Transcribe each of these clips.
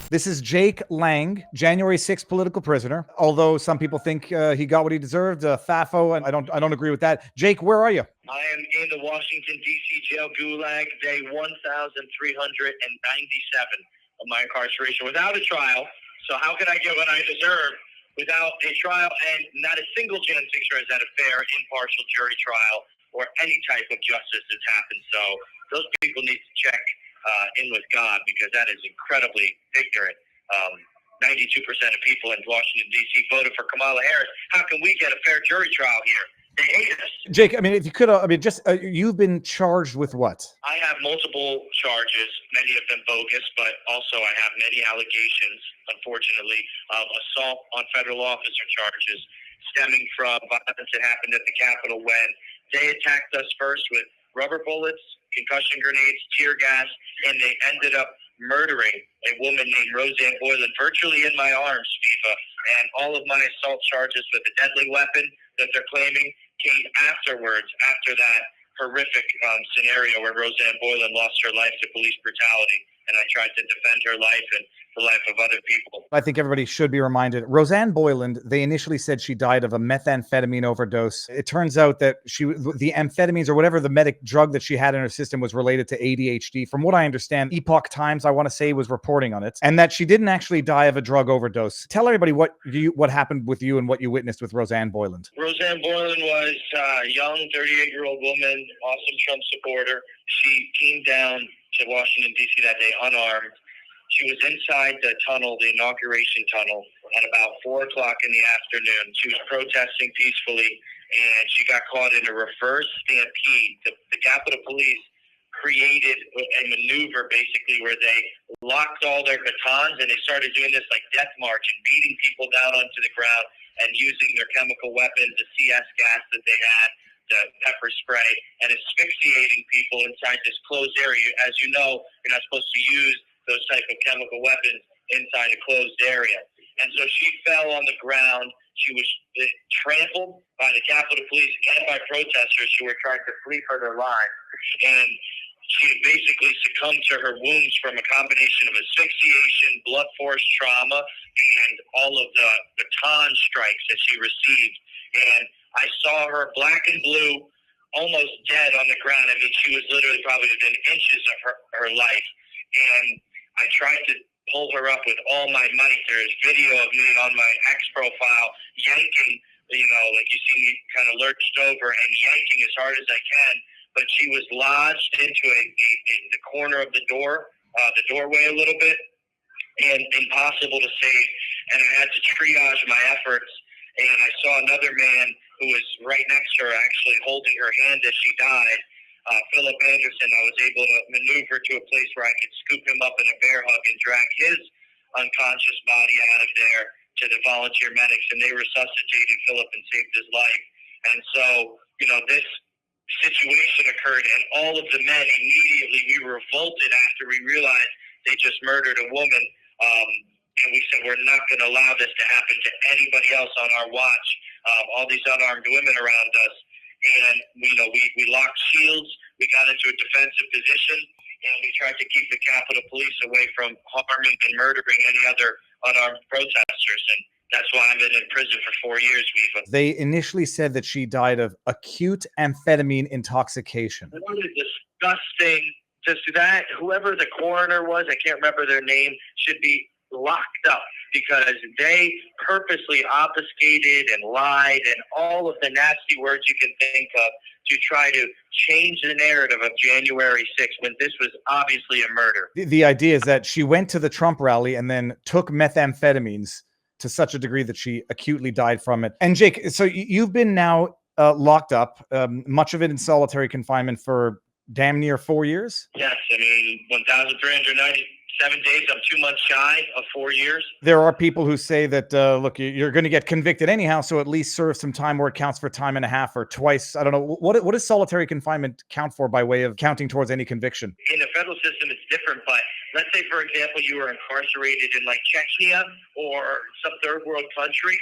This is Jake Lang, January 6th political prisoner. Although some people think he got what he deserved, FAFO, and I don't agree with that. Jake, where are you? I am in the Washington, D.C. jail Goulag, day 1,397 of my incarceration without a trial. So how can I get what I deserve without a trial? And not a single Gen 6er has had a fair, impartial jury trial or any type of justice that's happened. So those people need to check in with God, because that is incredibly ignorant. 92% of people in Washington, D.C. voted for Kamala Harris. How can we get a fair jury trial here? They hate us. Jake, I mean, if you could, you've been charged with what? I have multiple charges, many of them bogus, but also I have many allegations, unfortunately, of assault on federal officer charges stemming from violence that happened at the Capitol when they attacked us first with rubber bullets, concussion grenades, tear gas, and they ended up murdering a woman named Roseanne Boyland virtually in my arms, Viva. And all of my assault charges with a deadly weapon that they're claiming came afterwards, after that horrific scenario where Roseanne Boyland lost her life to police brutality. And I tried to defend her life and the life of other people. I think everybody should be reminded. Roseanne Boyland, they initially said she died of a methamphetamine overdose. It turns out that the amphetamines or whatever the medic drug that she had in her system was related to ADHD. From what I understand, Epoch Times, I want to say, was reporting on it, and that she didn't actually die of a drug overdose. Tell everybody what happened with you and what you witnessed with Roseanne Boyland. Roseanne Boyland was a young 38-year-old woman, awesome Trump supporter. She came down to Washington, D.C. that day unarmed. She was inside the tunnel, the inauguration tunnel, at about 4 o'clock in the afternoon. She was protesting peacefully, and she got caught in a reverse stampede. The Capitol Police created a maneuver, basically, where they locked all their batons, and they started doing this like death march and beating people down onto the ground and using their chemical weapons, the CS gas that they had, the pepper spray, and asphyxiating people inside this closed area. As you know, you're not supposed to use those type of chemical weapons inside a closed area. And so she fell on the ground. She was trampled by the Capitol Police and by protesters who were trying to flee for their lives. And she basically succumbed to her wounds from a combination of asphyxiation, blunt force trauma, and all of the baton strikes that she received. And I saw her black and blue, almost dead on the ground. I mean, she was literally probably within inches of her life. And I tried to pull her up with all my might. There's video of me on my X profile yanking, like you see me kind of lurched over and yanking as hard as I can. But she was lodged into the corner of the doorway a little bit, and impossible to save. And I had to triage my efforts. And I saw another man who was right next to her, actually holding her hand as she died. Philip Anderson, I was able to maneuver to a place where I could scoop him up in a bear hug and drag his unconscious body out of there to the volunteer medics, and they resuscitated Philip and saved his life. And so, this situation occurred, and all of the men immediately, we revolted after we realized they just murdered a woman. And we said, we're not going to allow this to happen to anybody else on our watch. All these unarmed women around us. And, we locked shields. We got into a defensive position, and we tried to keep the Capitol Police away from harming and murdering any other unarmed protesters. And that's why I've been in prison for 4 years, Viva. They initially said that she died of acute amphetamine intoxication. What a disgusting, that whoever the coroner was, I can't remember their name, should be locked up, because they purposely obfuscated and lied and all of the nasty words you can think of to try to change the narrative of January 6th, when this was obviously a murder. The idea is that she went to the Trump rally and then took methamphetamines to such a degree that she acutely died from it. And Jake, so you've been now locked up, much of it in solitary confinement, for damn near 4 years? Yes, 1,397 days. I'm 2 months shy of 4 years. There are people who say that, look, you're going to get convicted anyhow, so at least serve some time where it counts for time and a half or twice. I don't know. What does solitary confinement count for by way of counting towards any conviction? In the federal system, it's different, but let's say, for example, you were incarcerated in like Chechnya or some third world country,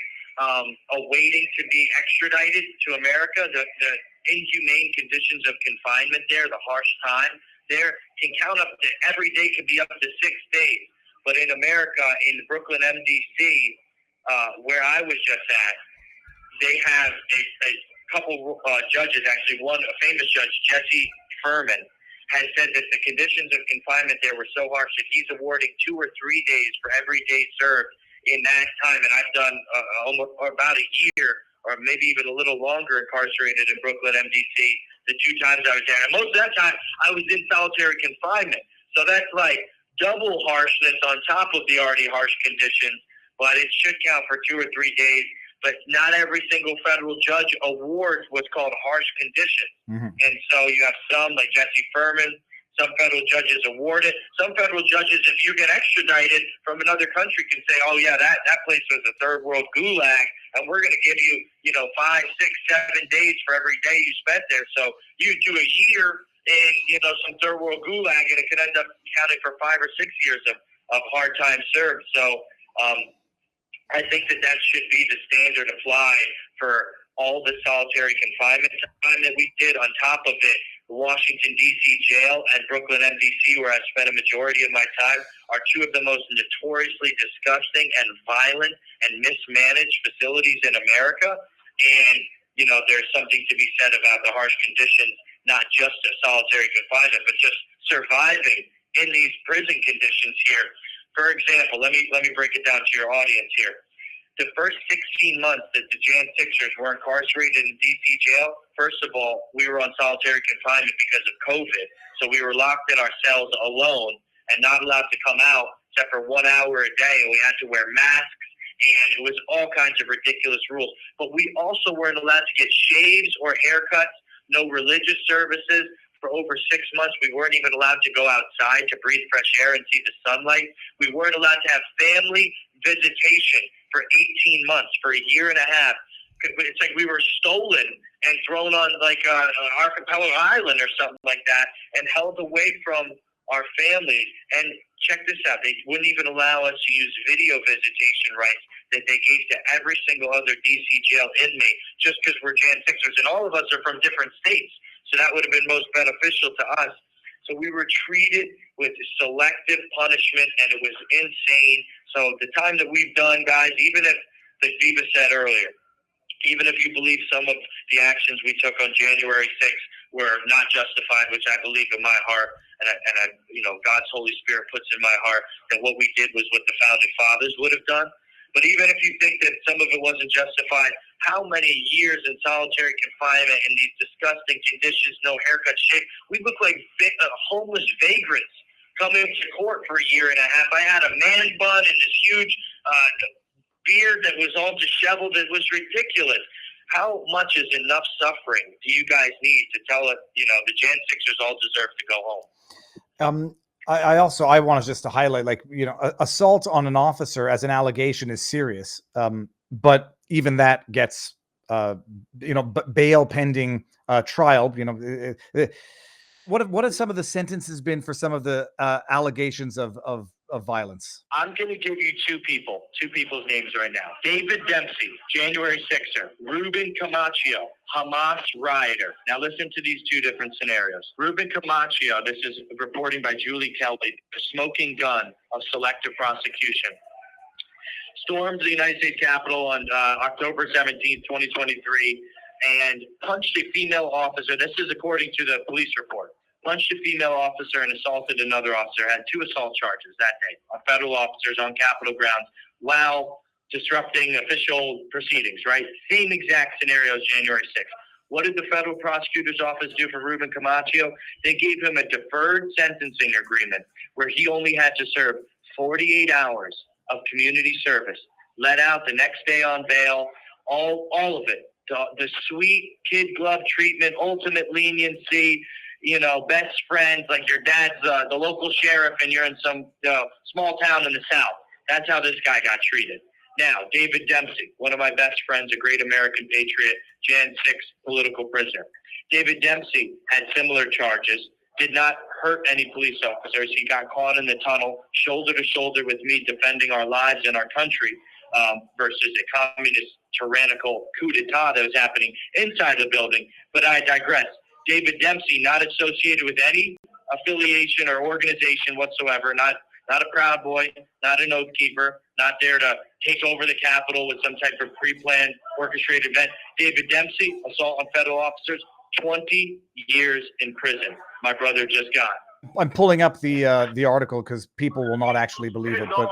awaiting to be extradited to America. The inhumane conditions of confinement there, the harsh time there, can count up to, every day could be up to 6 days. But in America, in Brooklyn, MDC, where I was just at, they have a couple judges, actually one, a famous judge, Jesse Furman, has said that the conditions of confinement there were so harsh that he's awarding 2 or 3 days for every day served in that time. And I've done almost about a year or maybe even a little longer incarcerated in Brooklyn, MDC, the 2 times I was there. And most of that time, I was in solitary confinement. So that's like double harshness on top of the already harsh conditions, but it should count for 2 or 3 days. But not every single federal judge awards what's called harsh conditions. Mm-hmm. And so you have some, like Jesse Furman, some federal judges award it. Some federal judges, if you get extradited from another country, can say, oh, yeah, that place was a third world Goulag, and we're going to give you, 5, 6, 7 days for every day you spent there. So you do a year in, some third world Gulag, and it could end up counting for 5 or 6 years of hard time served. So I think that should be the standard applied for all the solitary confinement time that we did. On top of it, the Washington, D.C. jail and Brooklyn, MDC, where I spent a majority of my time, are 2 of the most notoriously disgusting and violent and mismanaged facilities in America. And, there's something to be said about the harsh conditions, not just of solitary confinement, but just surviving in these prison conditions here. For example, let me break it down to your audience here. The first 16 months that the Jan Sixers were incarcerated in D.C. jail, first of all, we were on solitary confinement because of COVID. So we were locked in our cells alone and not allowed to come out except for 1 hour a day. And we had to wear masks, and it was all kinds of ridiculous rules. But we also weren't allowed to get shaves or haircuts, no religious services. For over 6 months, we weren't even allowed to go outside to breathe fresh air and see the sunlight. We weren't allowed to have family visitation for 18 months, for a year and a half. It's like we were stolen and thrown on like an archipelago island or something like that and held away from our families. And check this out. They wouldn't even allow us to use video visitation rights that they gave to every single other D.C. jail inmate just because we're Jan Sixers. And all of us are from different states. So that would have been most beneficial to us. So we were treated with selective punishment, and it was insane. So the time that we've done, guys, even if, like Viva said earlier, even if you believe some of the actions we took on January 6th were not justified, which I believe in my heart, and I God's Holy Spirit puts in my heart that what we did was what the founding fathers would have done. But even if you think that some of it wasn't justified, how many years in solitary confinement in these disgusting conditions, no haircut, shave? We look like homeless vagrants coming to court for a year and a half. I had a man bun and this huge beard that was all disheveled. It was ridiculous. How much is enough suffering do you guys need to tell it, the Jan Sixers all deserve to go home? I want to just highlight, assault on an officer as an allegation is serious. But even that gets, bail pending trial. What have some of the sentences been for some of the allegations of violence? I'm going to give you two people's names right now. David Dempsey, January 6er. Ruben Camacho, Hamas rioter. Now listen to these 2 different scenarios. Ruben Camacho, this is reporting by Julie Kelly, the smoking gun of selective prosecution, stormed the United States Capitol on October 17, 2023, and punched a female officer. This is according to the police report. Punched a female officer and assaulted another officer. Had 2 assault charges that day on federal officers on Capitol grounds while disrupting official proceedings, right? Same exact scenario as January 6th. What did the federal prosecutor's office do for Ruben Camacho? They gave him a deferred sentencing agreement where he only had to serve 48 hours of community service, let out the next day on bail, all of it. The sweet kid glove treatment, ultimate leniency, best friends, like your dad's the local sheriff and you're in some small town in the South. That's how this guy got treated. Now, David Dempsey, one of my best friends, a great American patriot, Jan 6 political prisoner. David Dempsey had similar charges, did not hurt any police officers. He got caught in the tunnel, shoulder to shoulder with me, defending our lives and our country versus a communist tyrannical coup d'etat that was happening inside the building. But I digress. David Dempsey, not associated with any affiliation or organization whatsoever, not Not a Proud Boy, not an Oath Keeper, not there to take over the Capitol with some type of pre-planned, orchestrated event. David Dempsey, assault on federal officers, 20 years in prison. My brother just got. I'm pulling up the article because people will not actually believe it, but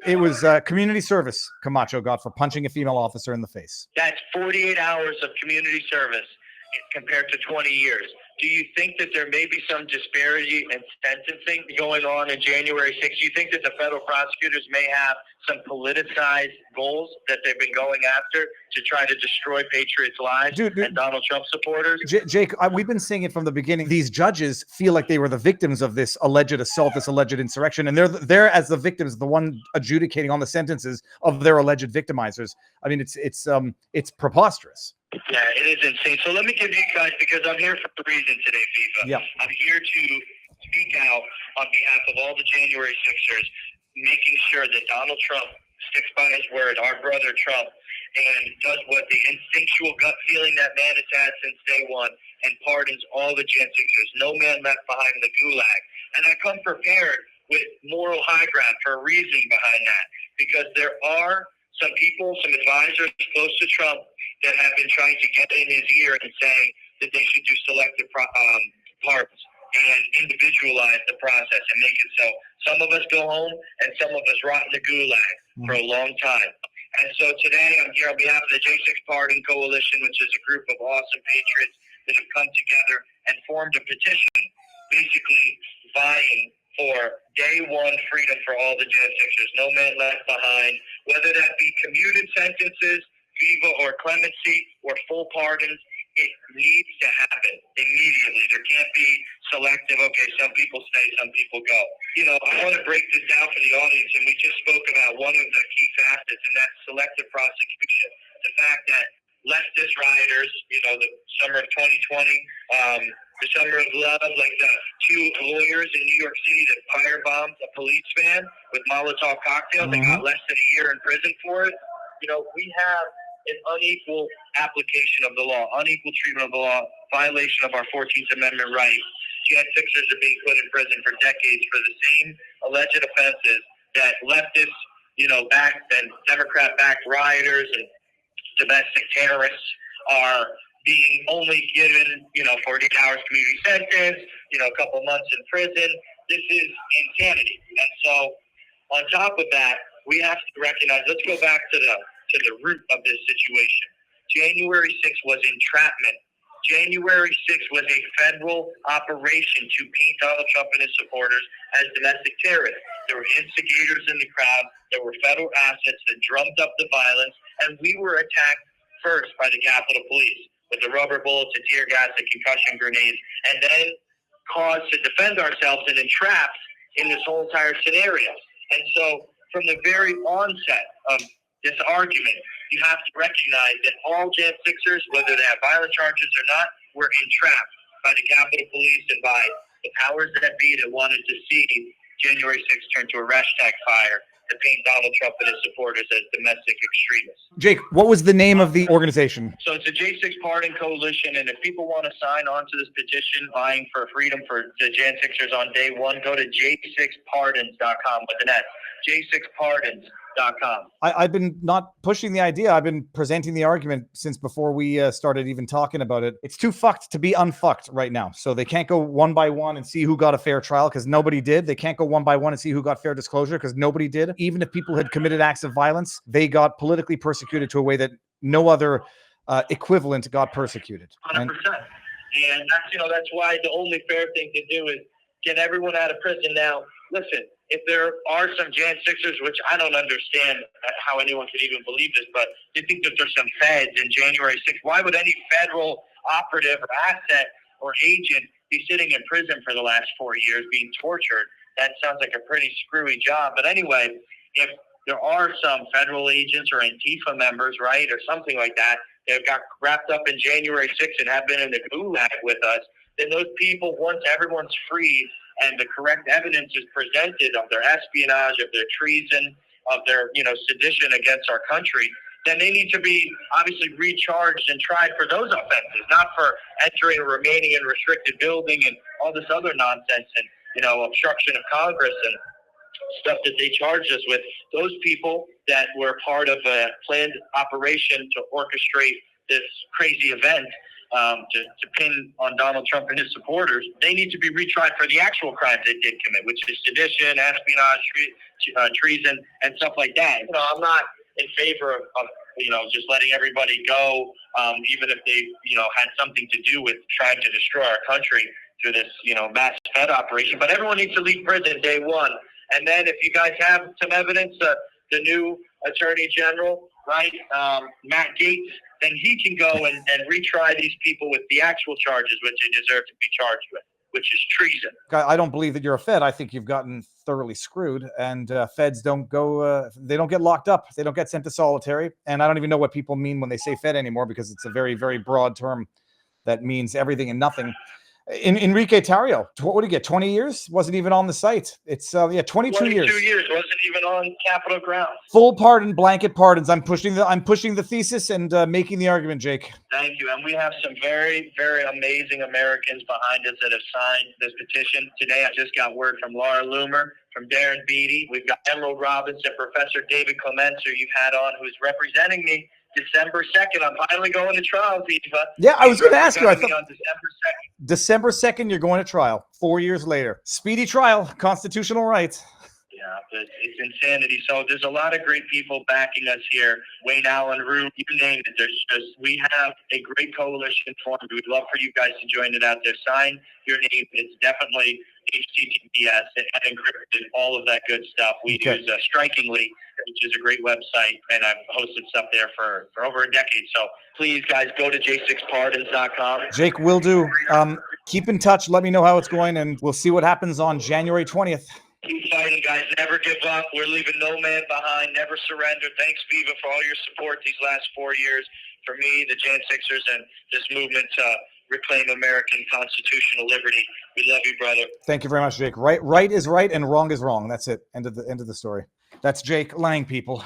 it was community service Camacho got for punching a female officer in the face. That's 48 hours of community service compared to 20 years. Do you think that there may be some disparity in sentencing going on in January 6th? Do you think that the federal prosecutors may have some politicized goals that they've been going after to try to destroy patriots' lives and Donald Trump supporters? Jake, we've been saying it from the beginning. These judges feel like they were the victims of this alleged assault, this alleged insurrection, and they're as the victims, the one adjudicating on the sentences of their alleged victimizers. I mean, it's preposterous. Yeah, it is insane. So let me give you guys, because I'm here for a reason today, Viva. Yeah. I'm here to speak out on behalf of all the January 6ers, making sure that Donald Trump sticks by his word, our brother Trump, and does what the instinctual gut feeling that man has had since day one, and pardons all the Jan 6ers. No man left behind in the Goulag. And I come prepared with moral high ground for a reason behind that, because there are some people, some advisors close to Trump that have been trying to get in his ear and saying that they should do selective pardons and individualize the process and make it so some of us go home and some of us rot in the Gulag for a long time. And so today I'm here on behalf of the J6 Pardon Coalition, which is a group of awesome patriots that have come together and formed a petition basically vying for day one freedom for all the Jan 6ers. No man left behind, whether that be commuted sentences, Viva or clemency or full pardons. It needs to happen immediately. There can't be selective, okay, some people stay, some people go. You know, I want to break this down for the audience, and we just spoke about one of the key facets, and that's selective prosecution. The fact that leftist rioters, you know, the summer of 2020, the summer of love, like the two lawyers in New York City that firebombed a police van with Molotov cocktails and got less than a year in prison for it. You know, we have an unequal application of the law, unequal treatment of the law, violation of our 14th Amendment rights. Jan 6ers are being put in prison for decades for the same alleged offenses that leftists, you know, backed and Democrat-backed rioters and domestic terrorists are being only given, you know, 48 hours community sentence, you know, a couple months in prison. This is insanity. And so on top of that, we have to recognize, let's go back to the root of this situation. January 6th was entrapment. January 6th was a federal operation to paint Donald Trump and his supporters as domestic terrorists. There were instigators in the crowd. There were federal assets that drummed up the violence, and we were attacked first by the Capitol Police with the rubber bullets, the tear gas, the concussion grenades, and then caused to defend ourselves and entrapped in this whole entire scenario. And so from the very onset of this argument, you have to recognize that all Jan 6ers, whether they have violent charges or not, were entrapped by the Capitol Police and by the powers that be that wanted to see January 6th turn to a hashtag fire to paint Donald Trump and his supporters as domestic extremists. Jake, what was the name of the organization? So it's a J6 Pardon Coalition, and if people want to sign on to this petition vying for freedom for the Jan 6ers on day one, go to j6pardons.com with an S. j6pardons.com. I've been not pushing the idea. I've been presenting the argument since before we started even talking about it. It's too fucked to be unfucked right now. So they can't go one by one and see who got a fair trial because nobody did. They can't go one by one and see who got fair disclosure because nobody did. Even if people had committed acts of violence, they got politically persecuted to a way that no other equivalent got persecuted. 100%. And that's why the only fair thing to do is get everyone out of prison. Now, listen, if there are some Jan 6ers, which I don't understand how anyone could even believe this, but you think that there's some feds in January 6th, why would any federal operative or asset or agent be sitting in prison for the last 4 years being tortured? That sounds like a pretty screwy job. But anyway, if there are some federal agents or Antifa members, right, or something like that, that got wrapped up in January 6th and have been in the Goulag with us, then those people, once everyone's freed and the correct evidence is presented of their espionage, of their treason, of their, sedition against our country, then they need to be obviously recharged and tried for those offenses, not for entering or remaining in restricted building and all this other nonsense and, obstruction of Congress and stuff that they charged us with. Those people that were part of a planned operation to orchestrate this crazy event, to pin on Donald Trump and his supporters, they need to be retried for the actual crimes they did commit, which is sedition, espionage, treason, and stuff like that. I'm not in favor of just letting everybody go, even if they, had something to do with trying to destroy our country through this, mass Fed operation. But everyone needs to leave prison day one. And then if you guys have some evidence, the new Attorney General, right, Matt Gaetz, then he can go and retry these people with the actual charges which they deserve to be charged with, which is treason. I don't believe that you're a Fed. I think you've gotten thoroughly screwed, and Feds don't go, they don't get locked up. They don't get sent to solitary. And I don't even know what people mean when they say Fed anymore, because it's a very, very broad term that means everything and nothing. Enrique Tarrio, what did he get? 20 years? Wasn't even on the site. It's 22 years. 22 years, wasn't even on Capitol grounds. Full pardon, blanket pardons. I'm pushing the thesis and making the argument, Jake. Thank you. And we have some very, very amazing Americans behind us that have signed this petition. Today, I just got word from Laura Loomer, from Darren Beatty. We've got Emerald Robinson, Professor David Clements, who you've had on, who's representing me December 2nd. I'm finally going to trial, Viva. Yeah, I was going to ask you. I thought on December 2nd, you're going to trial. 4 years later. Speedy trial, constitutional right. Yeah, it's insanity. So there's a lot of great people backing us here. Wayne Allen, Rue, you name it. We have a great coalition formed. We'd love for you guys to join it out there. Sign your name. It's definitely HTTPS and encrypted, all of that good stuff. We use Strikingly, which is a great website, and I've hosted stuff there for over a decade. So please, guys, go to j6pardons.com. Jake, will do. Keep in touch. Let me know how it's going, and we'll see what happens on January 20th. Keep fighting, guys. Never give up. We're leaving no man behind. Never surrender. Thanks, Viva, for all your support these last 4 years. For me, the Jan Sixers, and this movement to reclaim American constitutional liberty. We love you, brother. Thank you very much, Jake. Right is right and wrong is wrong. That's it. End of the story. That's Jake Lang, people.